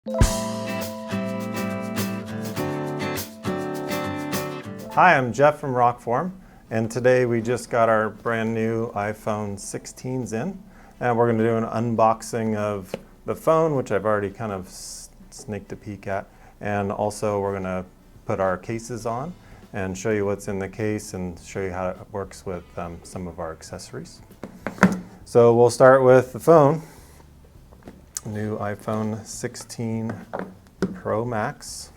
Hi, I'm Jeff from Rokform, and today we just got our brand new iPhone 16s in, and we're going to do an unboxing of the phone, which I've already kind of sneaked a peek at, and also we're going to put our cases on and show you what's in the case and show you how it works with some of our accessories. So we'll start with the phone. New iPhone 16 Pro Max.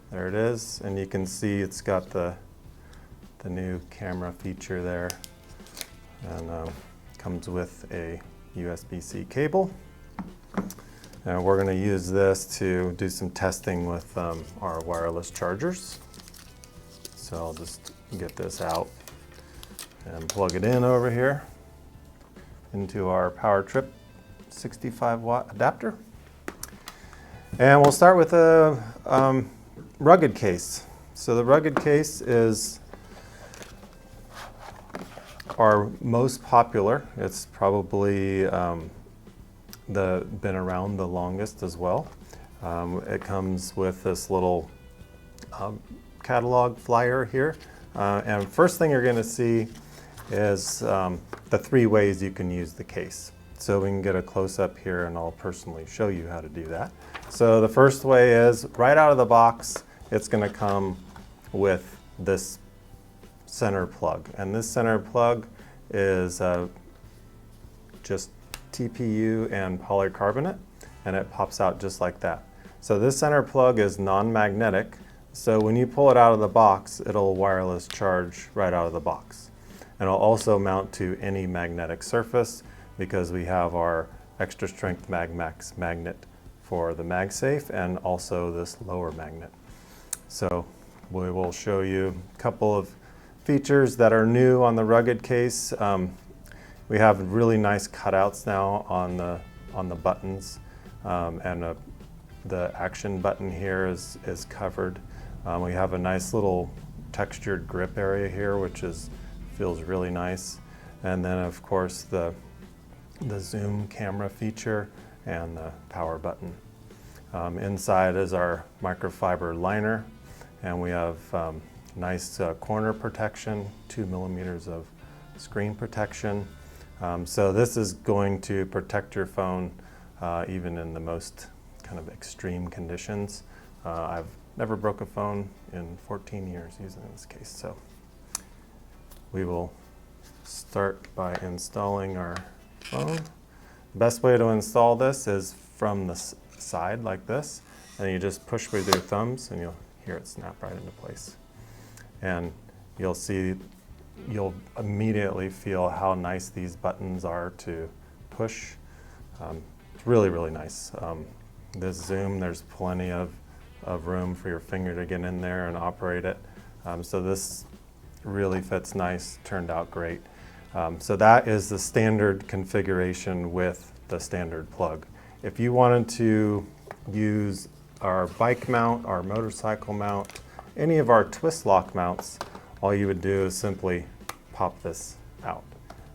There it is, and you can see it's got the new camera feature there, and comes with a USB-C cable. And we're going to use this to do some testing with our wireless chargers. So I'll just get this out and plug it in over here into our Power Trip 65-watt adapter. And we'll start with a rugged case. So the rugged case is our most popular. It's probably been around the longest as well. It comes with this little catalog flyer here. And first thing you're going to see is the 3 ways you can use the case. So we can get a close-up here, and I'll personally show you how to do that. So the first way is, right out of the box, it's going to come with this center plug. And this center plug is just TPU and polycarbonate, and it pops out just like that. So this center plug is non-magnetic, so when you pull it out of the box, it'll wireless charge right out of the box. And it'll also mount to any magnetic surface, because we have our extra strength MagMax magnet for the MagSafe and also this lower magnet. So we will show you a couple of features that are new on the rugged case. We have really nice cutouts now on the buttons, and the action button here is covered. We have a nice little textured grip area here, which feels really nice. And then of course the zoom camera feature and the power button. Inside is our microfiber liner, and we have nice corner protection, 2 millimeters of screen protection. So this is going to protect your phone even in the most kind of extreme conditions. I've never broke a phone in 14 years using this case. So we will start by installing our phone. The best way to install this is from the side like this, and you just push with your thumbs and you'll hear it snap right into place. And you'll immediately feel how nice these buttons are to push. It's really, really nice. This zoom, there's plenty of room for your finger to get in there and operate it. So this really fits nice, turned out great. So that is the standard configuration with the standard plug. If you wanted to use our bike mount, our motorcycle mount, any of our twist lock mounts, all you would do is simply pop this out.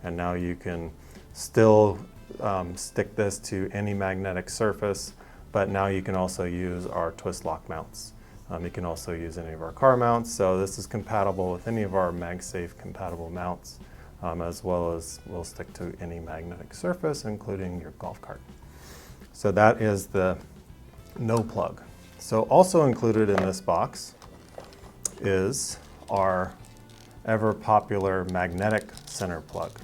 And now you can still stick this to any magnetic surface, but now you can also use our twist lock mounts. You can also use any of our car mounts, so this is compatible with any of our MagSafe compatible mounts, as well as will stick to any magnetic surface, including your golf cart. So that is the no plug. So also included in this box is our ever popular magnetic center plug.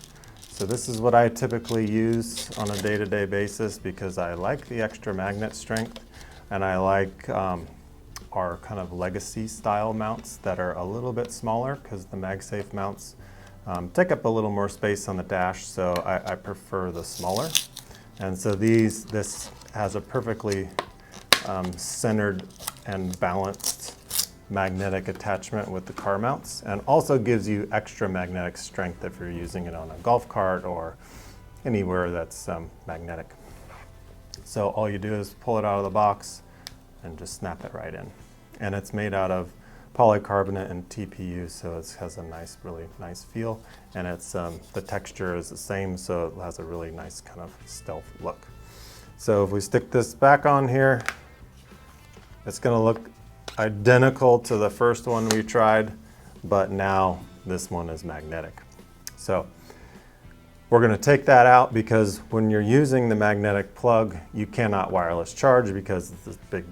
So this is what I typically use on a day-to-day basis because I like the extra magnet strength, and I like our kind of legacy style mounts that are a little bit smaller, because the MagSafe mounts take up a little more space on the dash, so I prefer the smaller. And so this has a perfectly centered and balanced magnetic attachment with the car mounts, and also gives you extra magnetic strength if you're using it on a golf cart or anywhere that's magnetic. So all you do is pull it out of the box and just snap it right in. And it's made out of polycarbonate and TPU, so it has a nice, really nice feel. And it's the texture is the same, so it has a really nice kind of stealth look. So if we stick this back on here, it's going to look identical to the first one we tried, but now this one is magnetic. So we're going to take that out because when you're using the magnetic plug, you cannot wireless charge because this big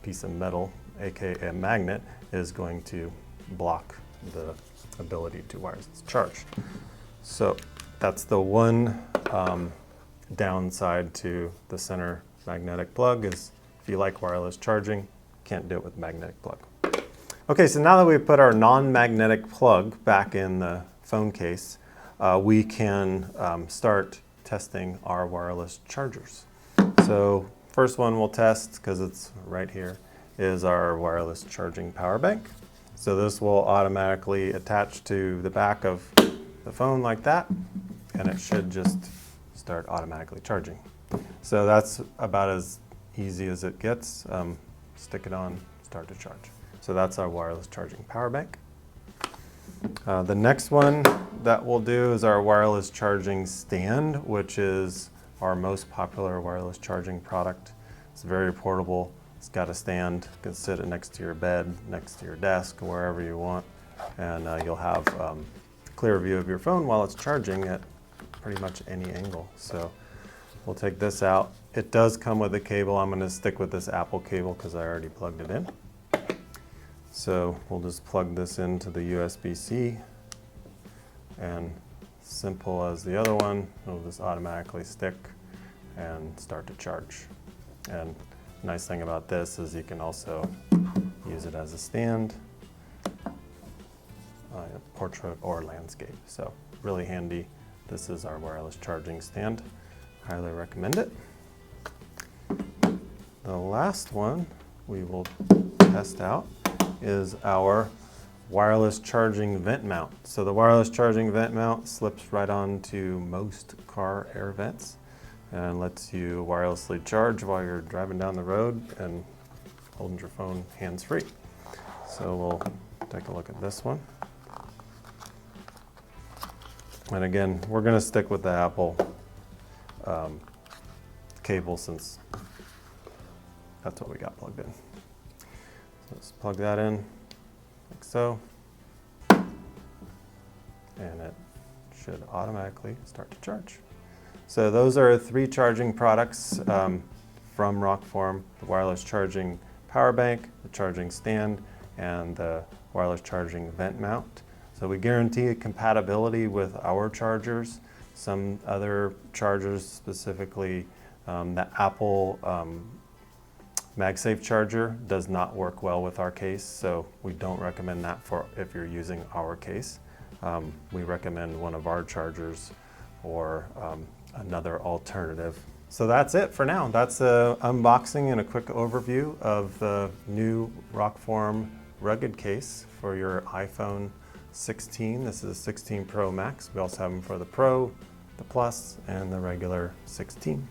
piece of metal, aka a magnet, is going to block the ability to wireless charge. So that's the one downside to the center magnetic plug is if you like wireless charging, can't do it with magnetic plug. Okay, so now that we've put our non-magnetic plug back in the phone case, we can start testing our wireless chargers. So first one we'll test, because it's right here, is our wireless charging power bank. So this will automatically attach to the back of the phone like that, and it should just start automatically charging. So that's about as easy as it gets. Stick it on, start to charge. So that's our wireless charging power bank. The next one that we'll do is our wireless charging stand, which is our most popular wireless charging product. It's very portable. It's got a stand. You can sit it next to your bed, next to your desk, wherever you want. And you'll have a clear view of your phone while it's charging at pretty much any angle. So we'll take this out. It does come with a cable. I'm going to stick with this Apple cable because I already plugged it in. So we'll just plug this into the USB-C, and simple as the other one, it'll just automatically stick and start to charge. And nice thing about this is you can also use it as a stand, portrait or landscape. So really handy. This is our wireless charging stand. Highly recommend it. The last one we will test out is our wireless charging vent mount. So the wireless charging vent mount slips right onto most car air vents and lets you wirelessly charge while you're driving down the road and holding your phone hands-free. So we'll take a look at this one. And again, we're going to stick with the Apple cable since that's what we got plugged in. So let's plug that in like so, and it should automatically start to charge. So those are 3 charging products from Rokform: the wireless charging power bank, the charging stand, and the wireless charging vent mount. So we guarantee compatibility with our chargers. Some other chargers, specifically the Apple MagSafe charger, does not work well with our case, so we don't recommend that for if you're using our case. We recommend one of our chargers or another alternative. So that's it for now. That's an unboxing and a quick overview of the new Rokform rugged case for your iPhone 16. This is a 16 Pro Max. We also have them for the Pro, the Plus, and the regular 16.